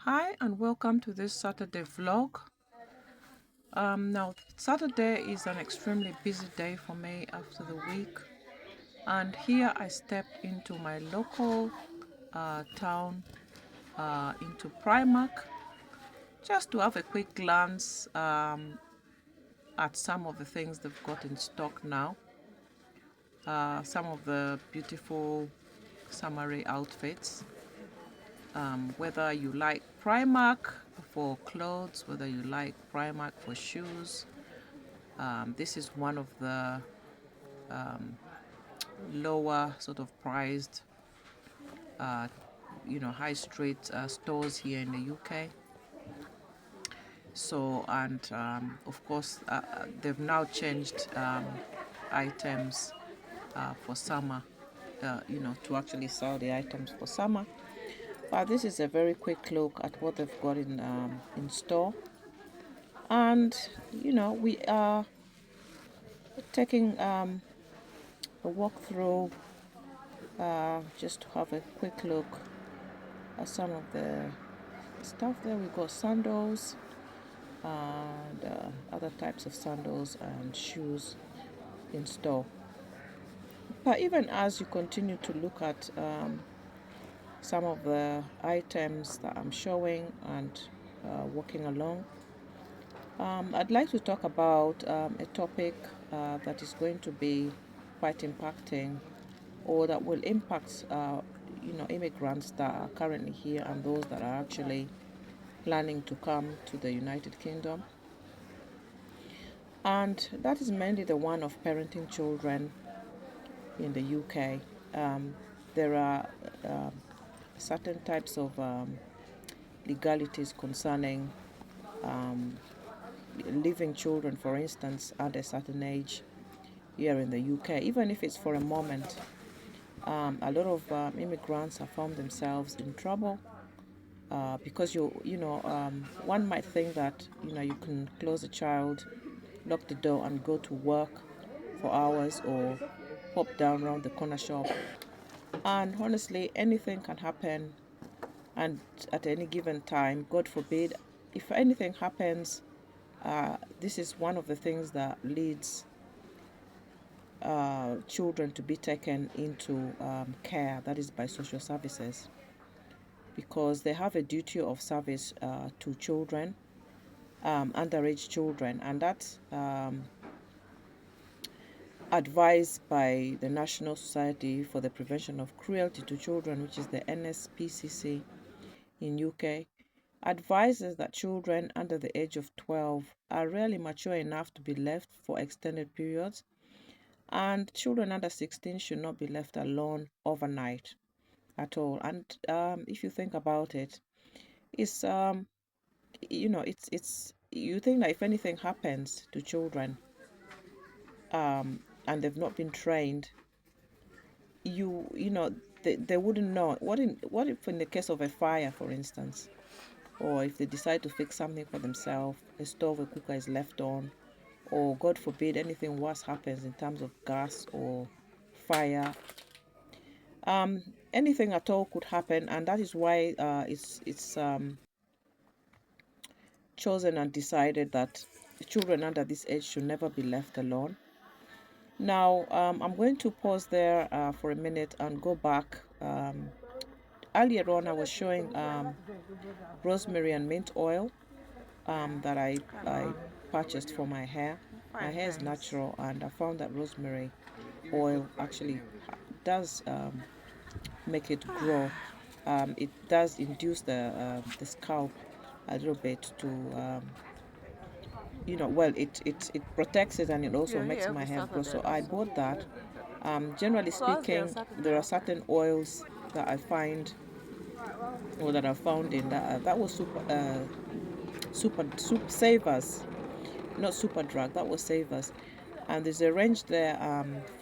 Hi and welcome to this Saturday vlog. Now Saturday is an extremely busy day for me after the week, and here I stepped into my local town, into Primark, just to have a quick glance at some of the things they've got in stock now. Some of the beautiful summery outfits. Whether you like Primark for clothes, whether you like Primark for shoes, this is one of the lower sort of priced, uh, high street stores here in the UK. So, and of course, they've now changed items for summer, to actually sell the items for summer. But this is a very quick look at what they've got in store. And, we are taking a walk through just to have a quick look at some of the stuff there. We've got sandals and other types of sandals and shoes in store. But even as you continue to look at some of the items that I'm showing and walking along, I'd like to talk about a topic that is going to be quite impacting, or that will impact immigrants that are currently here and those that are actually planning to come to the United Kingdom. And that is mainly the one of parenting children in the UK. There are certain types of legalities concerning leaving children, for instance, at a certain age here in the UK, even if it's for a moment. A lot of immigrants have found themselves in trouble because one might think that you can close a child, lock the door, and go to work for hours or pop down around the corner shop. And honestly, anything can happen, and at any given time, God forbid, if anything happens, this is one of the things that leads children to be taken into care, that is by social services, because they have a duty of service to children, underage children, and that's advised by the National Society for the Prevention of Cruelty to Children, which is the NSPCC in UK, advises that children under the age of 12 are rarely mature enough to be left for extended periods, and children under 16 should not be left alone overnight at all. And if you think about it, it's it's you think that if anything happens to children and they've not been trained, they wouldn't know what if in the case of a fire, for instance, or if they decide to fix something for themselves, a stove or cooker is left on, or God forbid anything worse happens in terms of gas or fire. Anything at all could happen, and that is why it's chosen and decided that children under this age should never be left alone. Now, I'm going to pause there for a minute and go back. Earlier on, I was showing rosemary and mint oil that I purchased for my hair. My hair is natural, and I found that rosemary oil actually does make it grow. It does induce the scalp a little bit to well, it protects it, and it also makes my hair grow. So I bought that. Generally speaking, there are certain oils that I find, or that I found in that was super savers, not super drug. That was savers, and there's a range there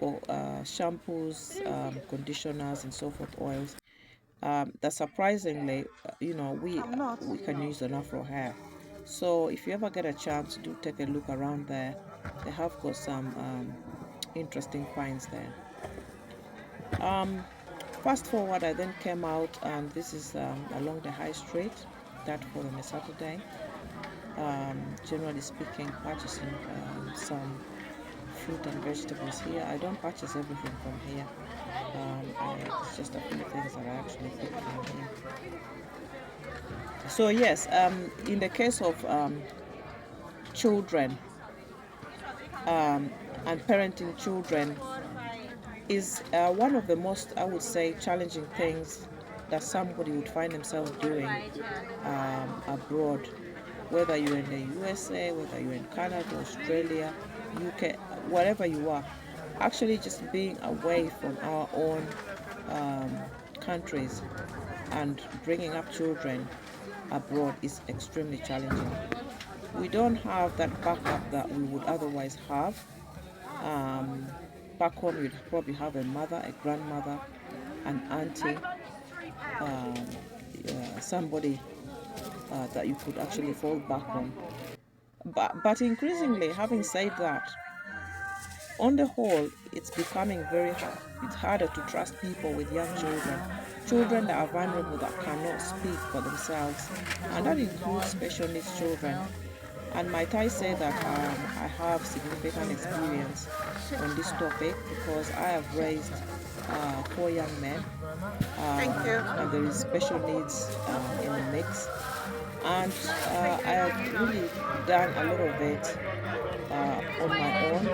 for shampoos, conditioners, and so forth, oils. That surprisingly, we can use on Afro hair. So if you ever get a chance, do take a look around there. They have got some interesting finds there. Fast forward, I then came out, and this is along the high street. Dartford on a Saturday. Generally speaking, purchasing some fruit and vegetables here. I don't purchase everything from here. It's just a few things that I actually pick from here. So yes, in the case of children and parenting children is one of the most, I would say, challenging things that somebody would find themselves doing abroad, whether you're in the USA, whether you're in Canada, Australia, UK, wherever you are. Actually, just being away from our own countries and bringing up children abroad is extremely challenging. We don't have that backup that we would otherwise have. Back home, you'd probably have a mother, a grandmother, an auntie, somebody that you could actually fall back on. But increasingly, having said that, on the whole, it's becoming very hard. It's harder to trust people with young children. Children that are vulnerable, that cannot speak for themselves. And that includes special needs children. And might I say that I have significant experience on this topic because I have raised 4 young men. And there is special needs in the mix. And I have really done a lot of it on my own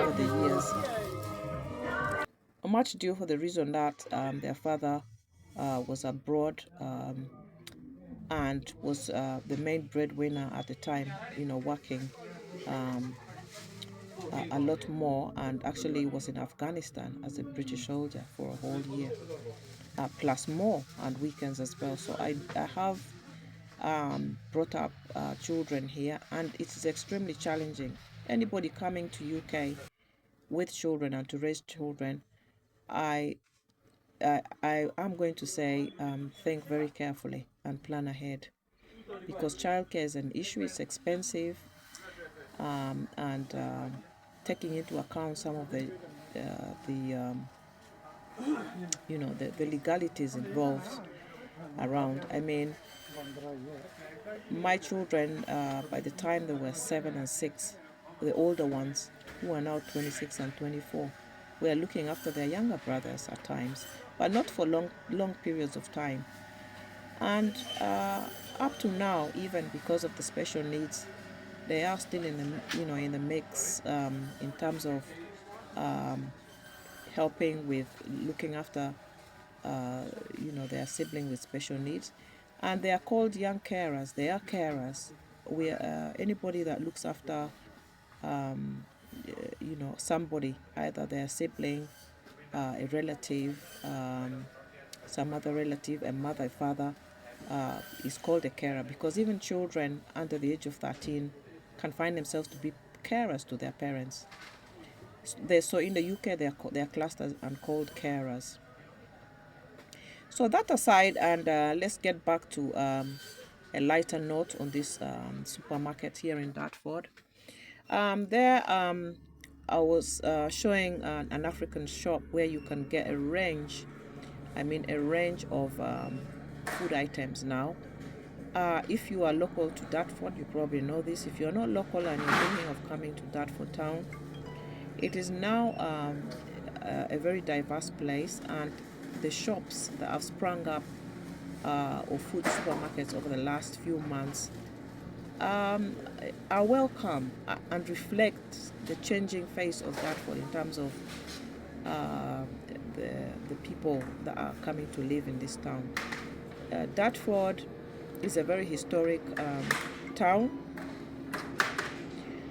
over the years. Much due for the reason that their father was abroad and was the main breadwinner at the time, working a lot more, and actually was in Afghanistan as a British soldier for a whole year, plus more, and weekends as well. So I have brought up children here, and it is extremely challenging. Anybody coming to UK with children and to raise children, I am going to say think very carefully and plan ahead, because childcare is an issue. It's expensive, and taking into account some of the the legalities involved around. I mean, my children, by the time they were 7 and 6, the older ones, who are now 26 and 24, were looking after their younger brothers at times, but not for long periods of time. And up to now, even because of the special needs, they are still in the mix in terms of helping with looking after their sibling with special needs, and they are called young carers. They are carers. We anybody that looks after somebody, either their sibling, a relative, some other relative, a mother, a father, is called a carer, because even children under the age of 13 can find themselves to be carers to their parents. So in the UK, they are classed as and called carers. So that aside, and let's get back to a lighter note on this supermarket here in Dartford. I was showing an African shop where you can get a range of food items now. If you are local to Dartford, you probably know this. If you're not local and you're thinking of coming to Dartford town, it is now a very diverse place, and the shops that have sprung up or food supermarkets over the last few months are welcome and reflect the changing face of Dartford in terms of the people that are coming to live in this town. Dartford is a very historic town.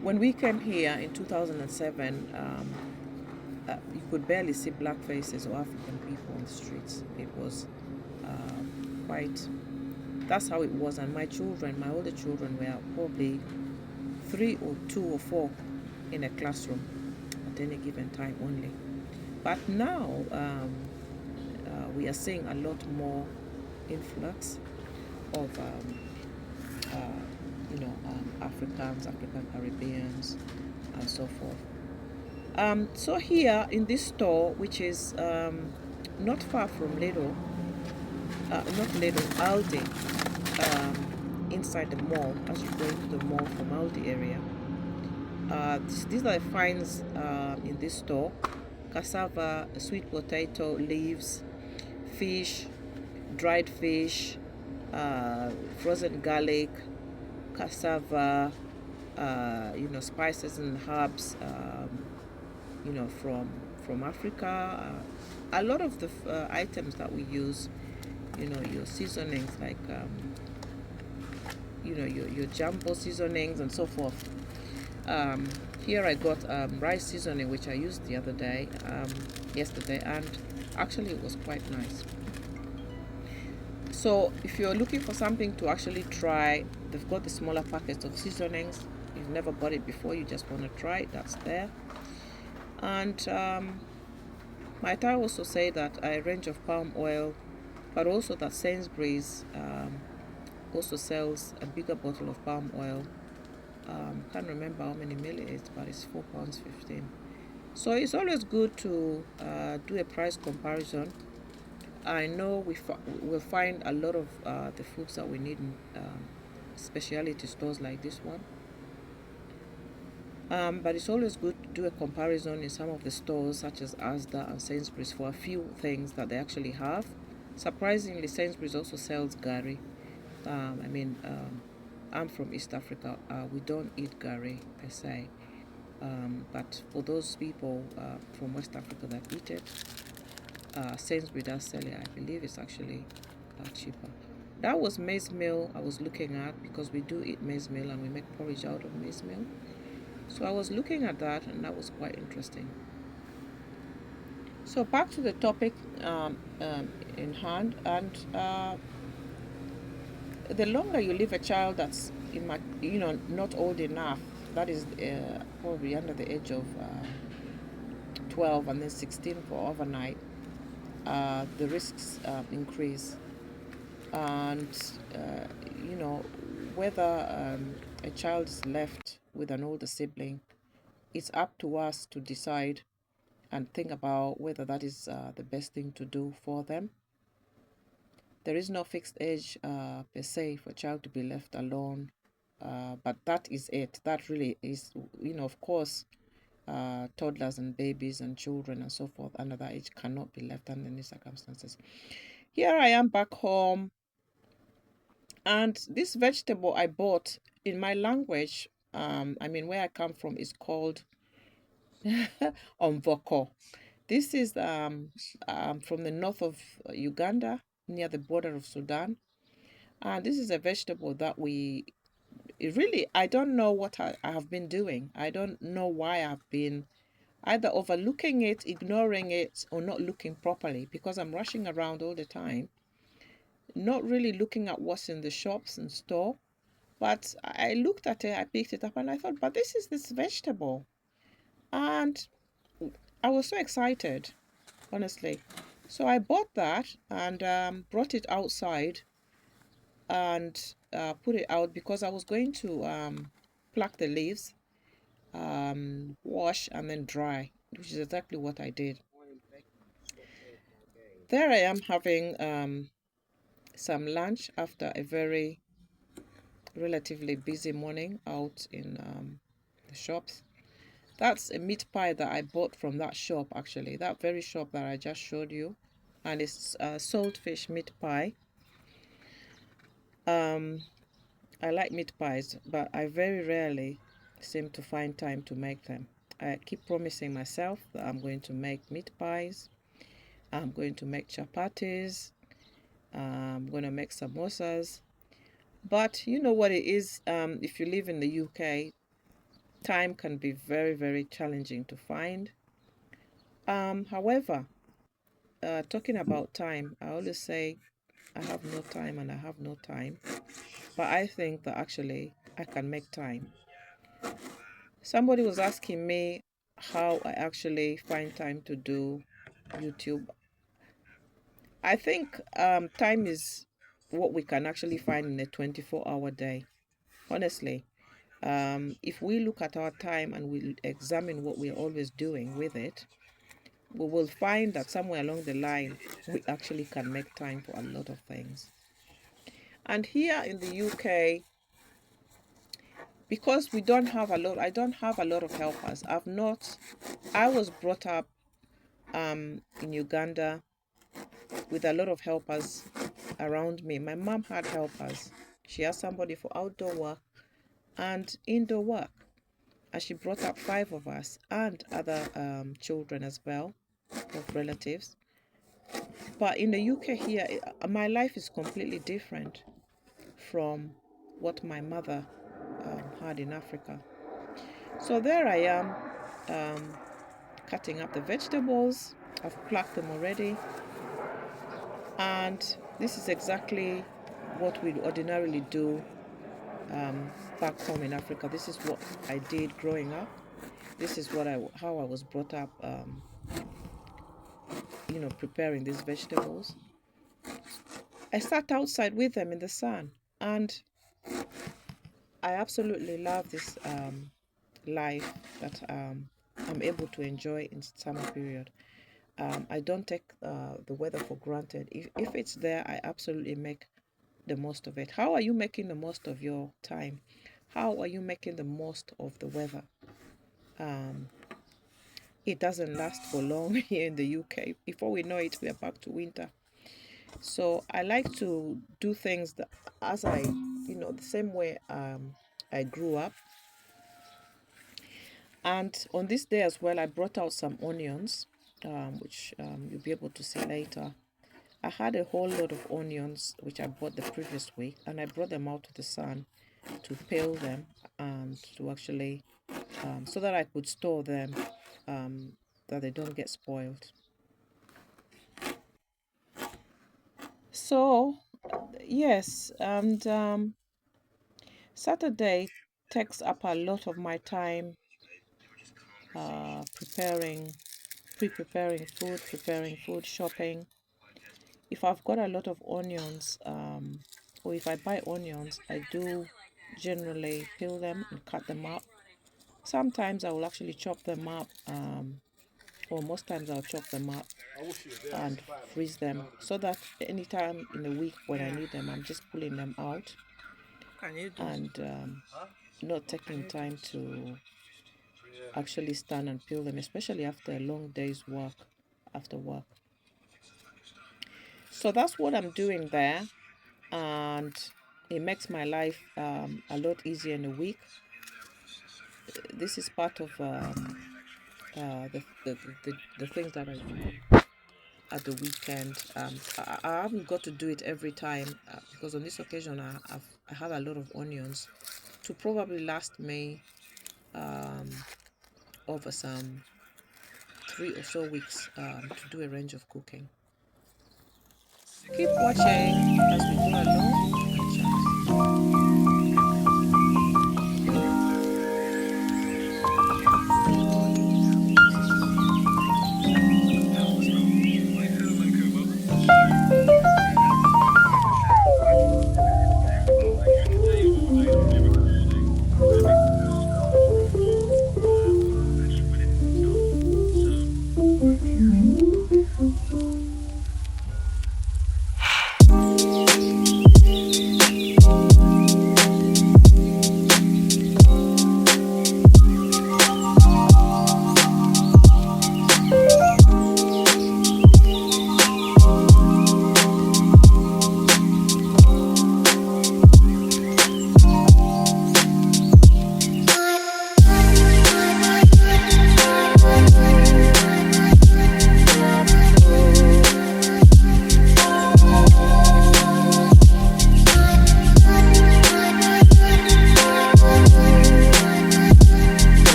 When we came here in 2007, you could barely see black faces or African people on the streets. It was that's how it was. And my older children were probably 3 or 2 or 4 in a classroom at any given time only. But now we are seeing a lot more influx of Africans, African Caribbeans, and so forth. So here in this store, which is not far from Lidl, not Lidl, Aldi, inside the mall, as you go into the mall from Aldi area. These are the finds in this store: cassava, sweet potato, leaves, fish, dried fish, frozen garlic, cassava, spices and herbs, from Africa. A lot of the items that we use, your seasonings like, your jumbo seasonings and so forth. Here I got rice seasoning, which I used the other day, yesterday, and actually it was quite nice. So if you're looking for something to actually try, they've got the smaller packets of seasonings. You've never bought it before, you just want to try it, that's there. And might I also say that a range of palm oil, but also that Sainsbury's also sells a bigger bottle of palm oil. Can't remember how many mil it is, but it's £4.15. So it's always good to do a price comparison. I know we'll find a lot of the foods that we need in specialty stores like this one. But it's always good to do a comparison in some of the stores such as Asda and Sainsbury's for a few things that they actually have. Surprisingly, Sainsbury's also sells gari. I'm from East Africa. We don't eat gari per se. But for those people from West Africa that eat it, Sainsbury's does sell it. I believe it's actually cheaper. That was maize meal I was looking at, because we do eat maize meal and we make porridge out of maize meal. So I was looking at that, and that was quite interesting. So back to the topic in hand, and the longer you leave a child that's not old enough, that is probably under the age of 12 and then 16 for overnight, the risks increase. And whether a child is left with an older sibling, it's up to us to decide and think about whether that is the best thing to do for them. There is no fixed age per se for a child to be left alone, but that is it. That really is, of course, toddlers and babies and children and so forth under that age cannot be left under any circumstances. Here I am back home, and this vegetable I bought in my language, where I come from, is called omvoko. This is from the north of Uganda, near the border of Sudan. And this is a vegetable that I don't know what I have been doing. I don't know why I've been either overlooking it, ignoring it, or not looking properly, because I'm rushing around all the time, not really looking at what's in the shops and store. But I looked at it, I picked it up, and I thought, but this is this vegetable. And I was so excited, honestly. So I bought that and brought it outside and put it out, because I was going to pluck the leaves, wash, and then dry, which is exactly what I did. There I am having some lunch after a very relatively busy morning out in the shops. That's a meat pie that I bought from that shop, actually, that very shop that I just showed you. And it's saltfish meat pie. Um, I like meat pies, but I very rarely seem to find time to make them. I keep promising myself that I'm going to make meat pies, I'm going to make chapatis, I'm going to make samosas. But you know what it is, if you live in the UK, time can be very, very challenging to find. However, talking about time, I always say I have no time and I have no time. But I think that actually I can make time. Somebody was asking me how I actually find time to do YouTube. I think time is what we can actually find in a 24-hour day. Honestly, if we look at our time and we examine what we're always doing with it, we will find that somewhere along the line, we actually can make time for a lot of things. And here in the UK, because we don't have a lot, I don't have a lot of helpers. I was brought up in Uganda with a lot of helpers around me. My mom had helpers. She had somebody for outdoor work and indoor work. And she brought up 5 of us and other children as well of relatives. But in the UK here, my life is completely different from what my mother had in Africa. So there I am, cutting up the vegetables. I've plucked them already. And this is exactly what we ordinarily do back home in Africa. This is what I did growing up. This is how I was brought up, preparing these vegetables. I sat outside with them in the sun, and I absolutely love this life that I'm able to enjoy in summer period. I don't take the weather for granted. If it's there, I absolutely make the most of it. How are you making the most of your time? How are you making the most of the weather? It doesn't last for long here in the UK. Before we know it, we are back to winter. So I like to do things that, as the same way I grew up. And on this day as well, I brought out some onions, which you'll be able to see later. I had a whole lot of onions, which I bought the previous week, and I brought them out to the sun to peel them and to actually, so that I could store them, that they don't get spoiled. So, yes, and Saturday takes up a lot of my time preparing food, shopping. If I've got a lot of onions, or if I buy onions, I do generally peel them and cut them up. Sometimes I will actually chop them up, or most times I'll chop them up and freeze them so that anytime in the week when I need them, I'm just pulling them out and not taking time to actually stand and peel them, especially after a long day's work, after work. So that's what I'm doing there, and it makes my life a lot easier in a week. This is part of the things that I do at the weekend. I haven't got to do it every time because on this occasion I have a lot of onions to probably last me over some 3 or so weeks to do a range of cooking. Keep watching as we go along and chat.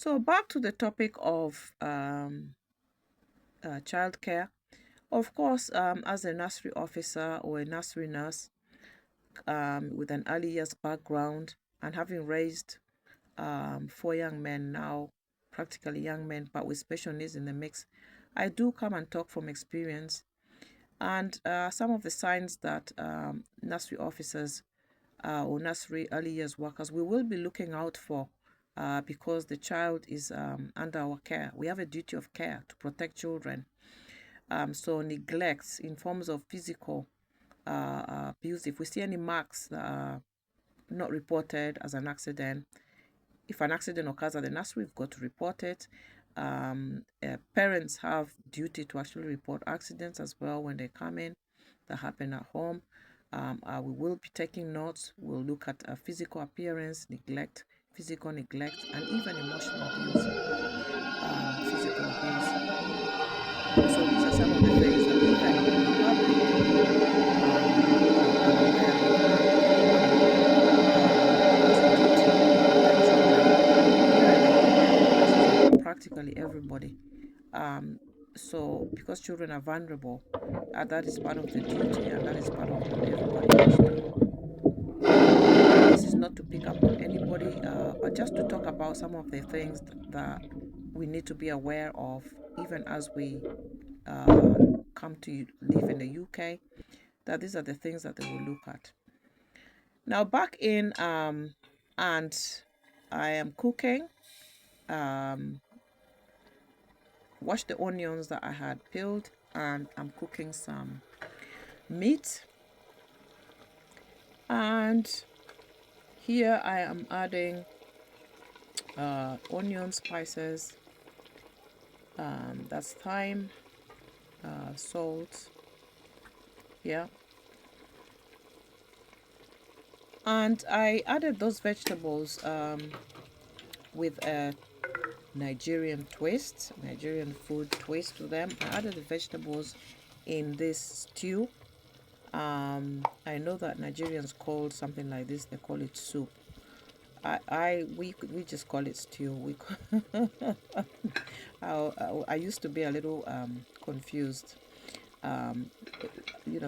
So back to the topic of childcare. Of course, as a nursery officer or a nursery nurse with an early years background and having raised 4 young men now, practically young men, but with special needs in the mix, I do come and talk from experience. And some of the signs that nursery officers or nursery early years workers we will be looking out for because the child is under our care. We have a duty of care to protect children. So neglect in forms of physical abuse, if we see any marks that are not reported as an accident, if an accident occurs at the nursery, we've got to report it. Parents have duty to actually report accidents as well when they come in that happen at home. We will be taking notes. We'll look at physical appearance, neglect, physical neglect, and even emotional abuse, physical abuse. So these are some of the things that even the public are aware of, and anybody has a duty to protect children here in the UK. This is practically everybody. So because children are vulnerable, that is part of the duty, and that is part of what everybody must do. This is not to pick up on anybody, but just to talk about some of the things that we need to be aware of, even as we come to live in the UK, that these are the things that they will look at. Now back in, and I am cooking, washed the onions that I had peeled, and I'm cooking some meat. And here I am adding onion, spices, that's thyme, salt, yeah. And I added those vegetables with a Nigerian twist, Nigerian food twist to them. I added the vegetables in this stew. I know that Nigerians call something like this, they call it soup. We just call it stew. I used to be a little confused.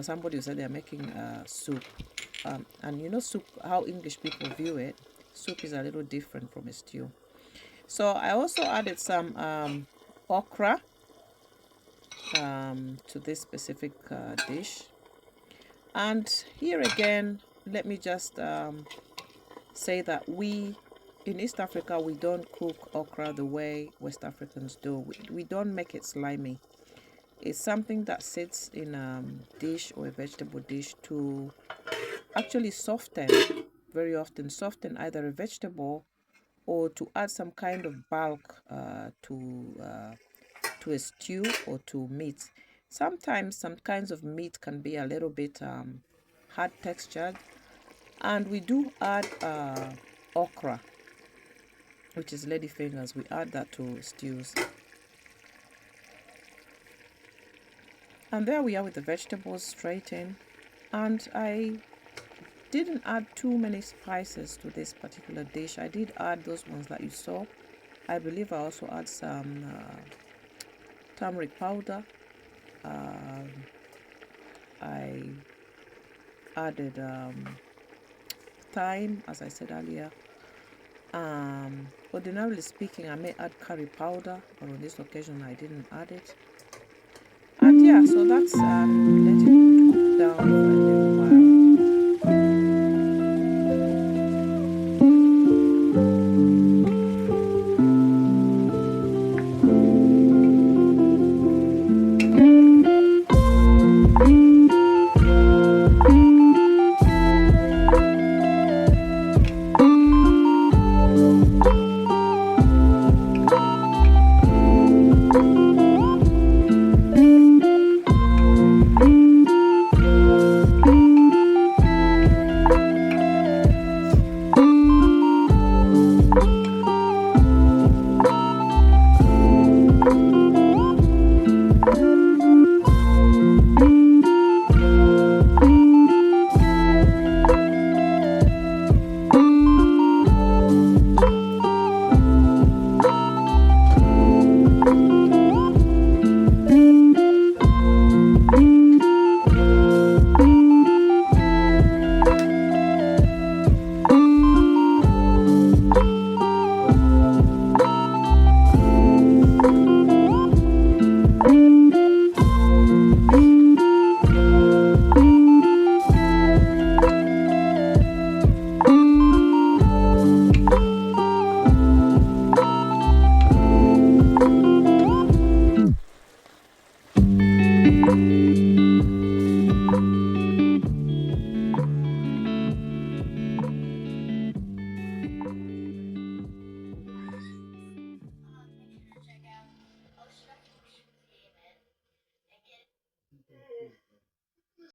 Somebody said they're making soup, and soup, how English people view it, soup is a little different from a stew. So I also added some okra to this specific dish. And here again, let me just say that we in East Africa, we don't cook okra the way West Africans do. We don't make it slimy. It's something that sits in a dish or a vegetable dish to actually soften, very often soften either a vegetable or to add some kind of bulk to a stew or to meat. Sometimes some kinds of meat can be a little bit hard textured, and we do add okra, which is ladyfingers. We add that to stews. And there we are with the vegetables straight in. And I didn't add too many spices to this particular dish. I did add those ones that you saw. I believe I also add some turmeric powder. I added thyme, as I said earlier. Ordinarily speaking, I may add curry powder, but on this occasion I didn't add it. And yeah, so that's let it cook down for a little